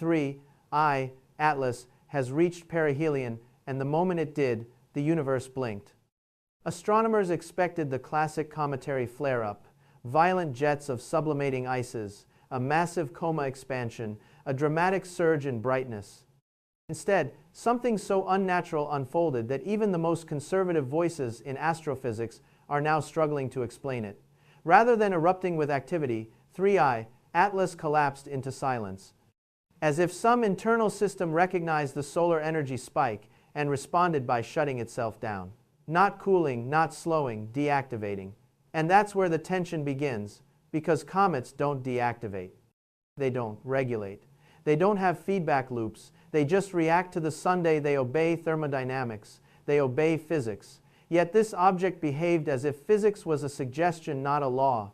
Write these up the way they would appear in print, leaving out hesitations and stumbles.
3I Atlas has reached perihelion, and the moment it did, the universe blinked. Astronomers expected the classic cometary flare-up, violent jets of sublimating ices, a massive coma expansion, a dramatic surge in brightness. Instead, something so unnatural unfolded that even the most conservative voices in astrophysics are now struggling to explain it. Rather than erupting with activity, 3I Atlas collapsed into silence, as if some internal system recognized the solar energy spike and responded by shutting itself down. Not cooling, not slowing, deactivating. And that's where the tension begins, because comets don't deactivate. They don't regulate. They don't have feedback loops. They just react to the Sunday. They obey thermodynamics. They obey physics. Yet this object behaved as if physics was a suggestion, not a law.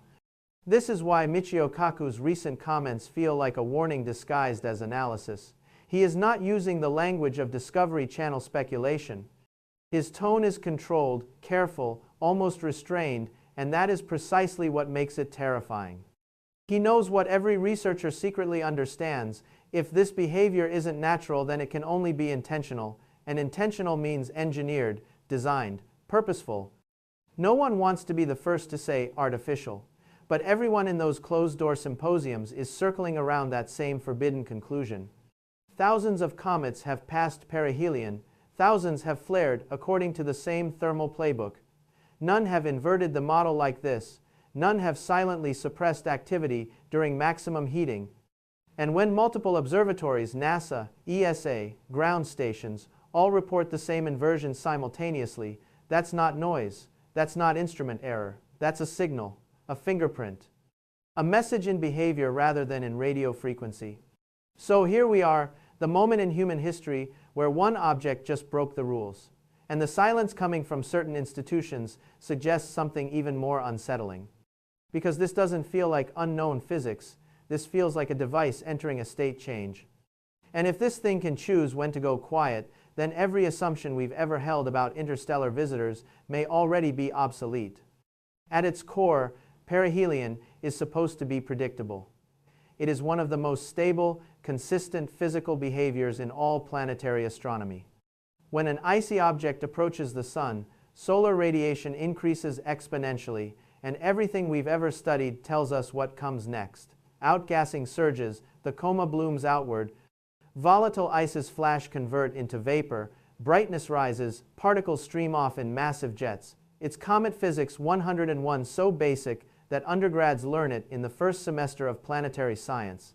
This is why Michio Kaku's recent comments feel like a warning disguised as analysis. He is not using the language of Discovery Channel speculation. His tone is controlled, careful, almost restrained, and that is precisely what makes it terrifying. He knows what every researcher secretly understands. If this behavior isn't natural, then it can only be intentional, and intentional means engineered, designed, purposeful. No one wants to be the first to say artificial, but everyone in those closed-door symposiums is circling around that same forbidden conclusion. Thousands of comets have passed perihelion, thousands have flared according to the same thermal playbook. None have inverted the model like this. None have silently suppressed activity during maximum heating. And when multiple observatories, NASA, ESA, ground stations, all report the same inversion simultaneously, that's not noise, that's not instrument error, that's a signal, a fingerprint, a message in behavior rather than in radio frequency. So here we are, the moment in human history where one object just broke the rules. And the silence coming from certain institutions suggests something even more unsettling. Because this doesn't feel like unknown physics, this feels like a device entering a state change. And if this thing can choose when to go quiet, then every assumption we've ever held about interstellar visitors may already be obsolete. At its core, perihelion is supposed to be predictable. It is one of the most stable, consistent physical behaviors in all planetary astronomy. When an icy object approaches the Sun, solar radiation increases exponentially, and everything we've ever studied tells us what comes next. Outgassing surges, the coma blooms outward, volatile ices flash convert into vapor, brightness rises, particles stream off in massive jets. It's comet physics 101, so basic that undergrads learn it in the first semester of planetary science.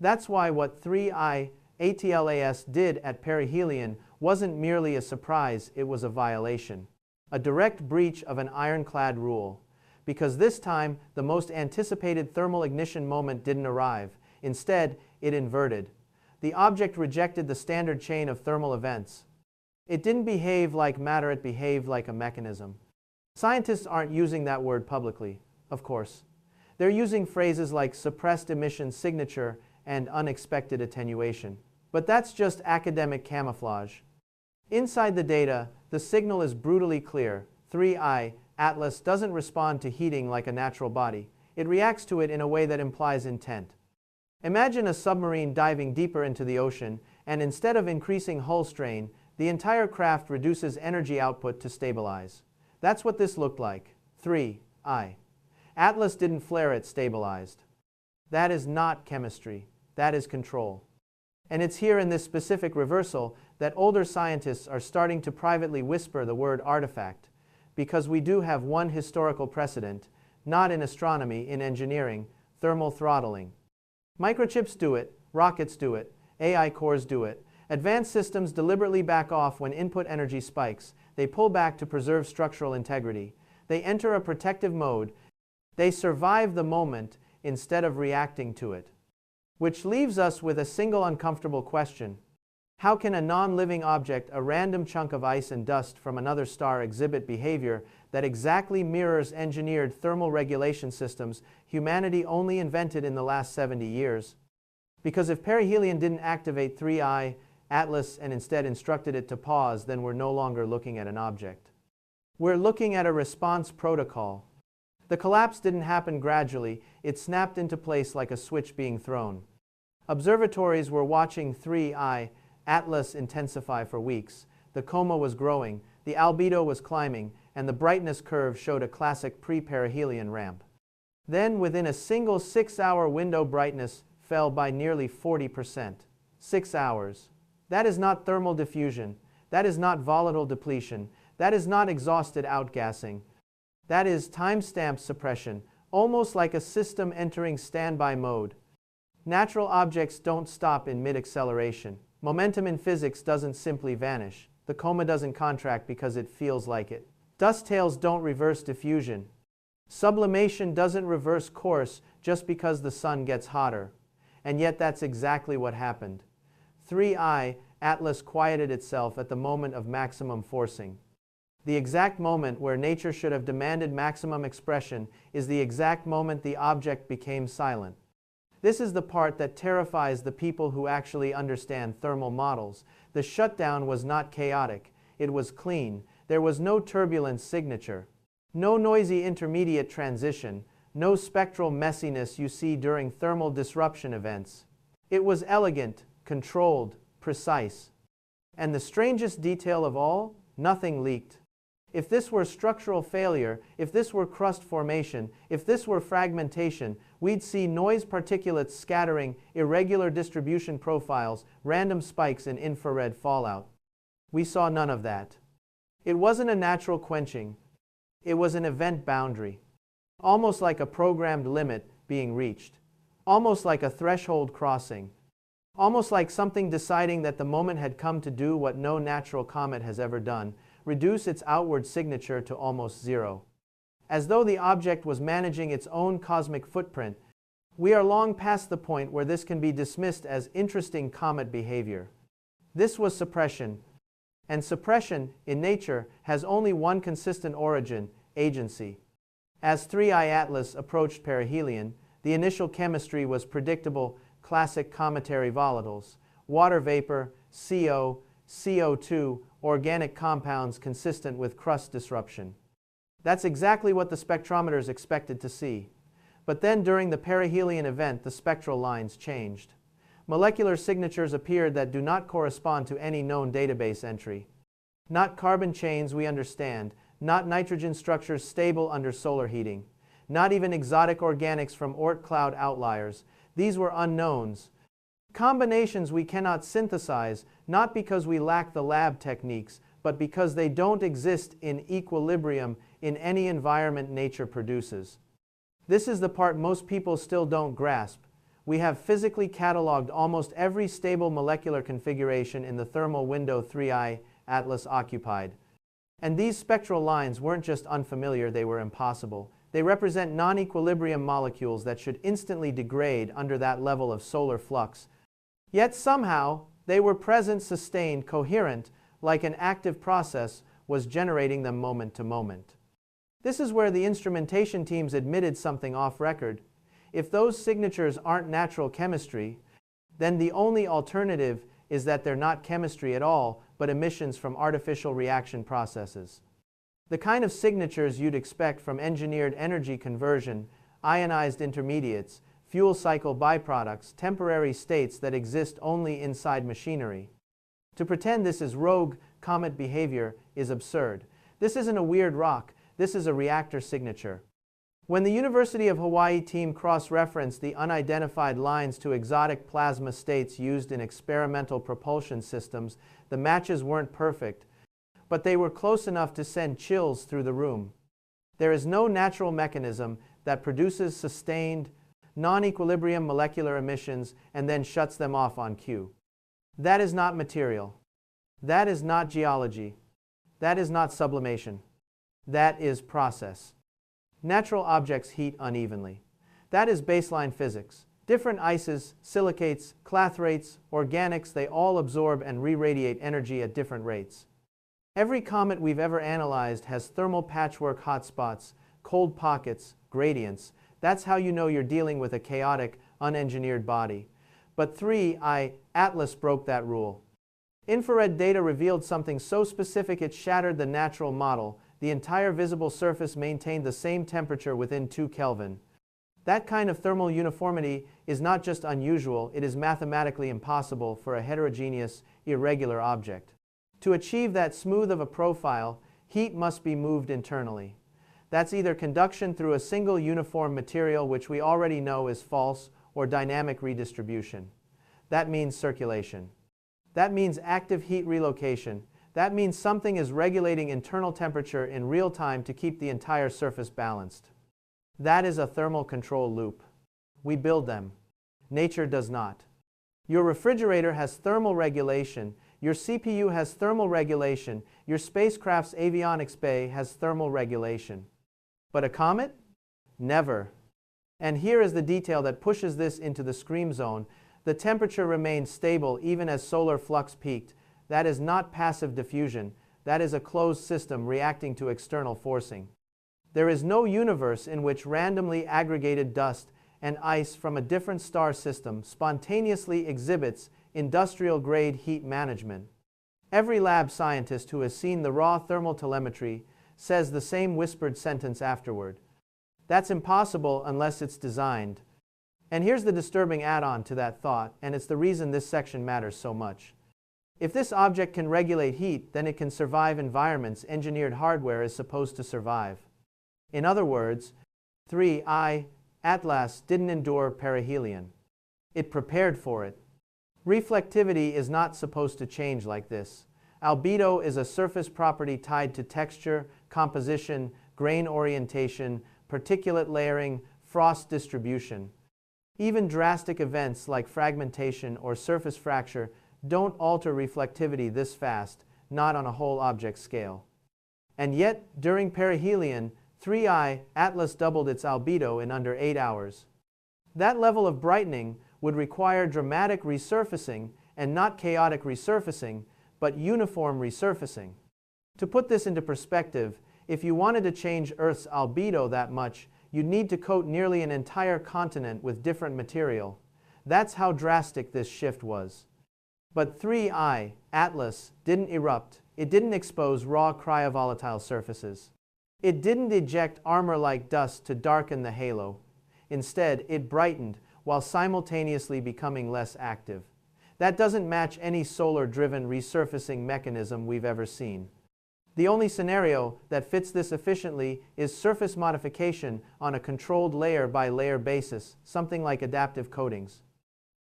That's why what 3I Atlas did at perihelion wasn't merely a surprise, it was a violation. A direct breach of an ironclad rule. Because this time, the most anticipated thermal ignition moment didn't arrive. Instead, it inverted. The object rejected the standard chain of thermal events. It didn't behave like matter, it behaved like a mechanism. Scientists aren't using that word publicly, of course. They're using phrases like suppressed emission signature and unexpected attenuation. But that's just academic camouflage. Inside the data, the signal is brutally clear. 3I Atlas doesn't respond to heating like a natural body. It reacts to it in a way that implies intent. Imagine a submarine diving deeper into the ocean, and instead of increasing hull strain, the entire craft reduces energy output to stabilize. That's what this looked like. 3I Atlas didn't flare, it stabilized. That is not chemistry. That is control. And it's here in this specific reversal that older scientists are starting to privately whisper the word artifact, because we do have one historical precedent, not in astronomy, in engineering, thermal throttling. Microchips do it, rockets do it, AI cores do it. Advanced systems deliberately back off when input energy spikes. They pull back to preserve structural integrity. They enter a protective mode. They survive the moment instead of reacting to it. Which leaves us with a single uncomfortable question. How can a non-living object, a random chunk of ice and dust from another star, exhibit behavior that exactly mirrors engineered thermal regulation systems humanity only invented in the last 70 years? Because if perihelion didn't activate 3I Atlas and instead instructed it to pause, then we're no longer looking at an object. We're looking at a response protocol. The collapse didn't happen gradually, it snapped into place like a switch being thrown. Observatories were watching 3I Atlas intensify for weeks. The coma was growing, the albedo was climbing, and the brightness curve showed a classic pre-perihelion ramp. Then, within a single 6-hour window, brightness fell by nearly 40%. 6 hours. That is not thermal diffusion. That is not volatile depletion. That is not exhausted outgassing. That is timestamp suppression, almost like a system entering standby mode. Natural objects don't stop in mid-acceleration. Momentum in physics doesn't simply vanish. The coma doesn't contract because it feels like it. Dust tails don't reverse diffusion. Sublimation doesn't reverse course just because the sun gets hotter. And yet that's exactly what happened. 3I Atlas quieted itself at the moment of maximum forcing. The exact moment where nature should have demanded maximum expression is the exact moment the object became silent. This is the part that terrifies the people who actually understand thermal models. The shutdown was not chaotic. It was clean. There was no turbulence signature, no noisy intermediate transition, no spectral messiness you see during thermal disruption events. It was elegant, controlled, precise. And the strangest detail of all, nothing leaked. If this were structural failure, if this were crust formation, if this were fragmentation, we'd see noise particulates scattering, irregular distribution profiles, random spikes in infrared fallout. We saw none of that. It wasn't a natural quenching. It was an event boundary. Almost like a programmed limit being reached. Almost like a threshold crossing. Almost like something deciding that the moment had come to do what no natural comet has ever done, reduce its outward signature to almost zero. As though the object was managing its own cosmic footprint. We are long past the point where this can be dismissed as interesting comet behavior. This was suppression. And suppression, in nature, has only one consistent origin, agency. As 3I Atlas approached perihelion, the initial chemistry was predictable, classic cometary volatiles, water vapor, CO, CO2, organic compounds consistent with crust disruption. That's exactly what the spectrometers expected to see. But then during the perihelion event, the spectral lines changed. Molecular signatures appeared that do not correspond to any known database entry. Not carbon chains we understand, not nitrogen structures stable under solar heating, not even exotic organics from Oort cloud outliers. These were unknowns. Combinations we cannot synthesize, not because we lack the lab techniques, but because they don't exist in equilibrium in any environment nature produces. This is the part most people still don't grasp. We have physically cataloged almost every stable molecular configuration in the thermal window 3I Atlas occupied. And these spectral lines weren't just unfamiliar, they were impossible. They represent non-equilibrium molecules that should instantly degrade under that level of solar flux. Yet somehow, they were present, sustained, coherent, like an active process was generating them moment to moment. This is where the instrumentation teams admitted something off record. If those signatures aren't natural chemistry, then the only alternative is that they're not chemistry at all, but emissions from artificial reaction processes. The kind of signatures you'd expect from engineered energy conversion, ionized intermediates, fuel cycle byproducts, temporary states that exist only inside machinery. To pretend this is rogue comet behavior is absurd. This isn't a weird rock, this is a reactor signature. When the University of Hawaii team cross-referenced the unidentified lines to exotic plasma states used in experimental propulsion systems, the matches weren't perfect, but they were close enough to send chills through the room. There is no natural mechanism that produces sustained, non-equilibrium molecular emissions and then shuts them off on cue. That is not material. That is not geology. That is not sublimation. That is process. Natural objects heat unevenly. That is baseline physics. Different ices, silicates, clathrates, organics, they all absorb and re-radiate energy at different rates. Every comet we've ever analyzed has thermal patchwork hotspots, cold pockets, gradients. That's how you know you're dealing with a chaotic, unengineered body. But 3I Atlas broke that rule. Infrared data revealed something so specific it shattered the natural model. The entire visible surface maintained the same temperature within 2 Kelvin. That kind of thermal uniformity is not just unusual, it is mathematically impossible for a heterogeneous, irregular object. To achieve that smooth of a profile, heat must be moved internally. That's either conduction through a single uniform material, which we already know is false, or dynamic redistribution. That means circulation. That means active heat relocation. That means something is regulating internal temperature in real time to keep the entire surface balanced. That is a thermal control loop. We build them. Nature does not. Your refrigerator has thermal regulation. Your CPU has thermal regulation. Your spacecraft's avionics bay has thermal regulation. But a comet? Never. And here is the detail that pushes this into the scream zone. The temperature remained stable even as solar flux peaked. That is not passive diffusion. That is a closed system reacting to external forcing. There is no universe in which randomly aggregated dust and ice from a different star system spontaneously exhibits industrial-grade heat management. Every lab scientist who has seen the raw thermal telemetry says the same whispered sentence afterward. That's impossible unless it's designed. And here's the disturbing add-on to that thought, and it's the reason this section matters so much. If this object can regulate heat, then it can survive environments engineered hardware is supposed to survive. In other words, 3I Atlas didn't endure perihelion. It prepared for it. Reflectivity is not supposed to change like this. Albedo is a surface property tied to texture, composition, grain orientation, particulate layering, frost distribution. Even drastic events like fragmentation or surface fracture don't alter reflectivity this fast, not on a whole object scale. And yet, during perihelion, 3I Atlas doubled its albedo in under 8 hours. That level of brightening would require dramatic resurfacing, and not chaotic resurfacing, but uniform resurfacing. To put this into perspective, if you wanted to change Earth's albedo that much, you'd need to coat nearly an entire continent with different material. That's how drastic this shift was. But 3I Atlas didn't erupt. It didn't expose raw cryovolatile surfaces. It didn't eject armor-like dust to darken the halo. Instead, it brightened while simultaneously becoming less active. That doesn't match any solar-driven resurfacing mechanism we've ever seen. The only scenario that fits this efficiently is surface modification on a controlled layer-by-layer basis, something like adaptive coatings.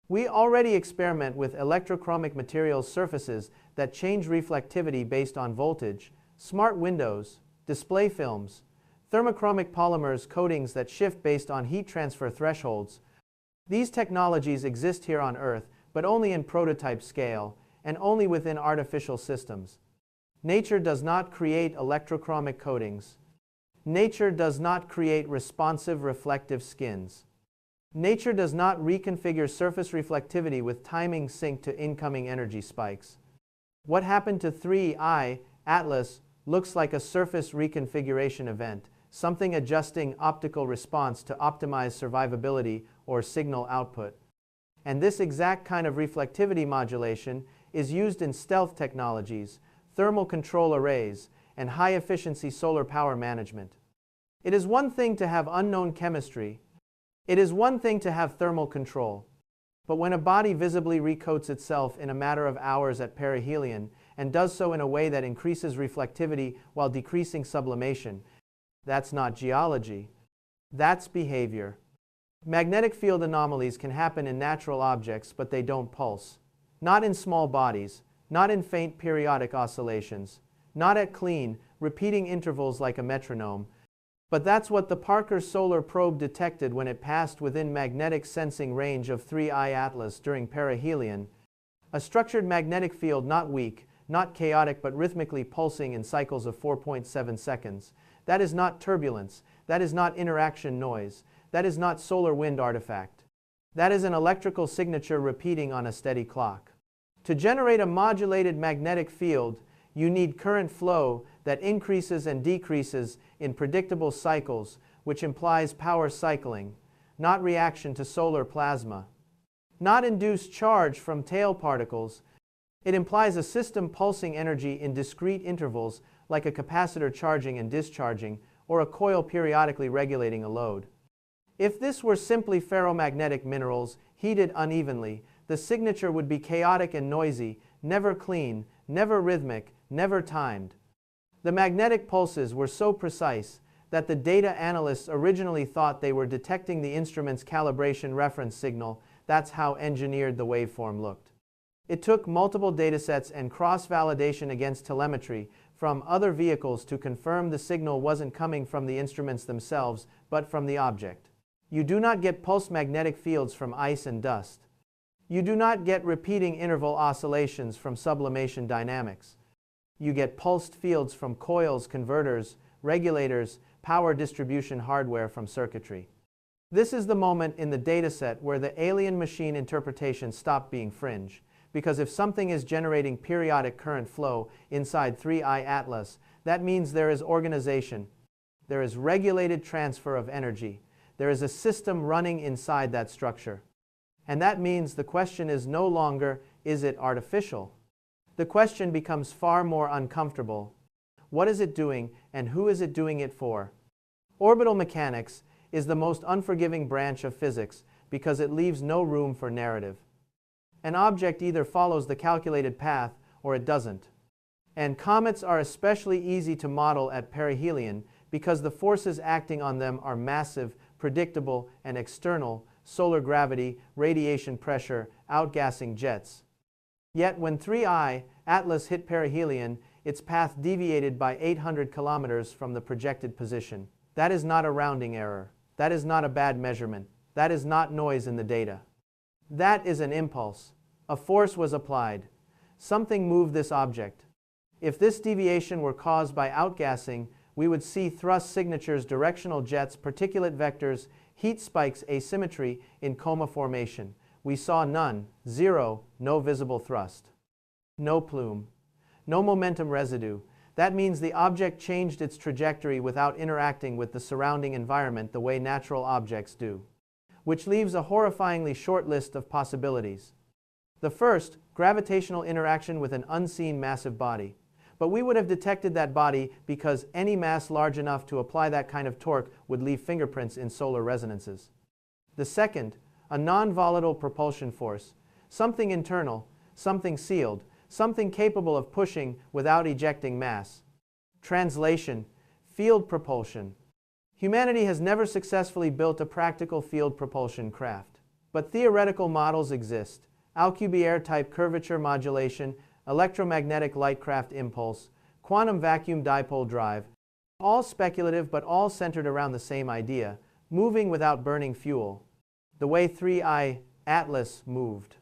We already experiment with electrochromic materials surfaces that change reflectivity based on voltage, smart windows, display films, thermochromic polymers coatings that shift based on heat transfer thresholds. These technologies exist here on Earth, but only in prototype scale, and only within artificial systems. Nature does not create electrochromic coatings. Nature does not create responsive reflective skins. Nature does not reconfigure surface reflectivity with timing synced to incoming energy spikes. What happened to 3I Atlas looks like a surface reconfiguration event, something adjusting optical response to optimize survivability or signal output. And this exact kind of reflectivity modulation is used in stealth technologies, thermal control arrays, and high-efficiency solar power management. It is one thing to have unknown chemistry. It is one thing to have thermal control. But when a body visibly recoats itself in a matter of hours at perihelion, and does so in a way that increases reflectivity while decreasing sublimation, that's not geology. That's behavior. Magnetic field anomalies can happen in natural objects, but they don't pulse. Not in small bodies, not in faint periodic oscillations, not at clean, repeating intervals like a metronome. But that's what the Parker Solar Probe detected when it passed within magnetic sensing range of 3I Atlas during perihelion. A structured magnetic field, not weak, not chaotic, but rhythmically pulsing in cycles of 4.7 seconds. That is not turbulence. That is not interaction noise. That is not solar wind artifact. That is an electrical signature repeating on a steady clock. To generate a modulated magnetic field, you need current flow that increases and decreases in predictable cycles, which implies power cycling, not reaction to solar plasma. Not induced charge from tail particles. It implies a system pulsing energy in discrete intervals, like a capacitor charging and discharging, or a coil periodically regulating a load. If this were simply ferromagnetic minerals heated unevenly, the signature would be chaotic and noisy, never clean, never rhythmic, never timed. The magnetic pulses were so precise that the data analysts originally thought they were detecting the instrument's calibration reference signal. That's how engineered the waveform looked. It took multiple datasets and cross-validation against telemetry from other vehicles to confirm the signal wasn't coming from the instruments themselves, but from the object. You do not get pulsed magnetic fields from ice and dust. You do not get repeating interval oscillations from sublimation dynamics. You get pulsed fields from coils, converters, regulators, power distribution hardware from circuitry. This is the moment in the dataset where the alien machine interpretation stopped being fringe. Because if something is generating periodic current flow inside 3I Atlas, that means there is organization, there is regulated transfer of energy, there is a system running inside that structure. And that means the question is no longer, is it artificial? The question becomes far more uncomfortable. What is it doing, and who is it doing it for? Orbital mechanics is the most unforgiving branch of physics because it leaves no room for narrative. An object either follows the calculated path or it doesn't. And comets are especially easy to model at perihelion because the forces acting on them are massive, predictable, and external: solar gravity, radiation pressure, outgassing jets. Yet when 3I Atlas hit perihelion, its path deviated by 800 kilometers from the projected position. That is not a rounding error. That is not a bad measurement. That is not noise in the data. That is an impulse. A force was applied. Something moved this object. If this deviation were caused by outgassing, we would see thrust signatures, directional jets, particulate vectors, heat spikes, asymmetry in coma formation. We saw none, zero, no visible thrust. No plume. No momentum residue. That means the object changed its trajectory without interacting with the surrounding environment the way natural objects do. Which leaves a horrifyingly short list of possibilities. The first, gravitational interaction with an unseen massive body. But we would have detected that body because any mass large enough to apply that kind of torque would leave fingerprints in solar resonances. The second, a non-volatile propulsion force. Something internal, something sealed, something capable of pushing without ejecting mass. Translation, field propulsion. Humanity has never successfully built a practical field propulsion craft. But theoretical models exist. Alcubierre-type curvature modulation, electromagnetic lightcraft impulse, quantum vacuum dipole drive, all speculative but all centered around the same idea, moving without burning fuel, the way 3I Atlas moved.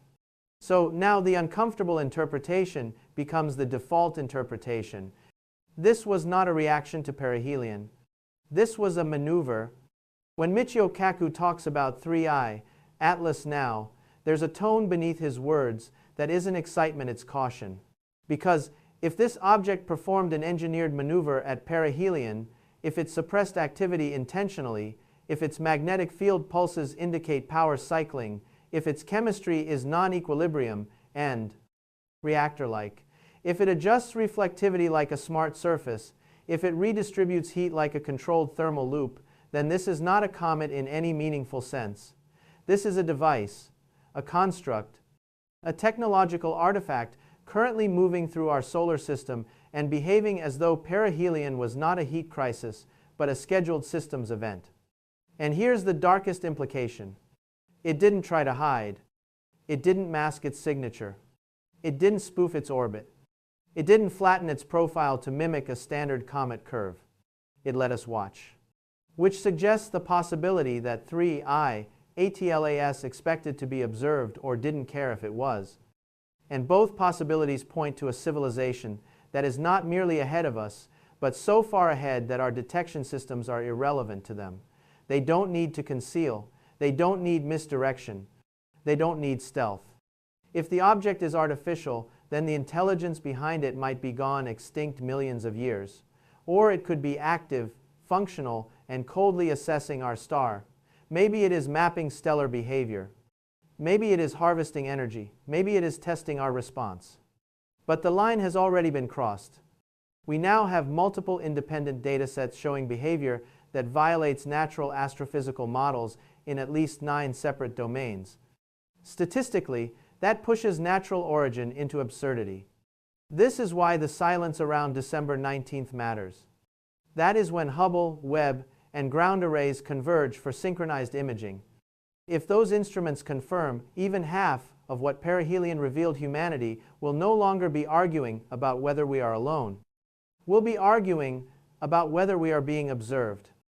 So now the uncomfortable interpretation becomes the default interpretation. This was not a reaction to perihelion. This was a maneuver. When Michio Kaku talks about 3I Atlas now, there's a tone beneath his words that isn't excitement, it's caution. Because if this object performed an engineered maneuver at perihelion, if it suppressed activity intentionally, if its magnetic field pulses indicate power cycling, if its chemistry is non-equilibrium and reactor-like, if it adjusts reflectivity like a smart surface, if it redistributes heat like a controlled thermal loop, then this is not a comet in any meaningful sense. This is a device, a construct, a technological artifact currently moving through our solar system and behaving as though perihelion was not a heat crisis, but a scheduled systems event. And here's the darkest implication. It didn't try to hide. It didn't mask its signature. It didn't spoof its orbit. It didn't flatten its profile to mimic a standard comet curve. It let us watch. Which suggests the possibility that 3I Atlas expected to be observed or didn't care if it was. And both possibilities point to a civilization that is not merely ahead of us, but so far ahead that our detection systems are irrelevant to them. They don't need to conceal. They don't need misdirection. They don't need stealth. If the object is artificial, then the intelligence behind it might be gone extinct millions of years. Or it could be active, functional, and coldly assessing our star. Maybe it is mapping stellar behavior. Maybe it is harvesting energy. Maybe it is testing our response. But the line has already been crossed. We now have multiple independent datasets showing behavior that violates natural astrophysical models in at least 9 separate domains. Statistically, that pushes natural origin into absurdity. This is why the silence around December 19th matters. That is when Hubble, Webb, and ground arrays converge for synchronized imaging. If those instruments confirm even half of what perihelion revealed, humanity will no longer be arguing about whether we are alone. We'll be arguing about whether we are being observed.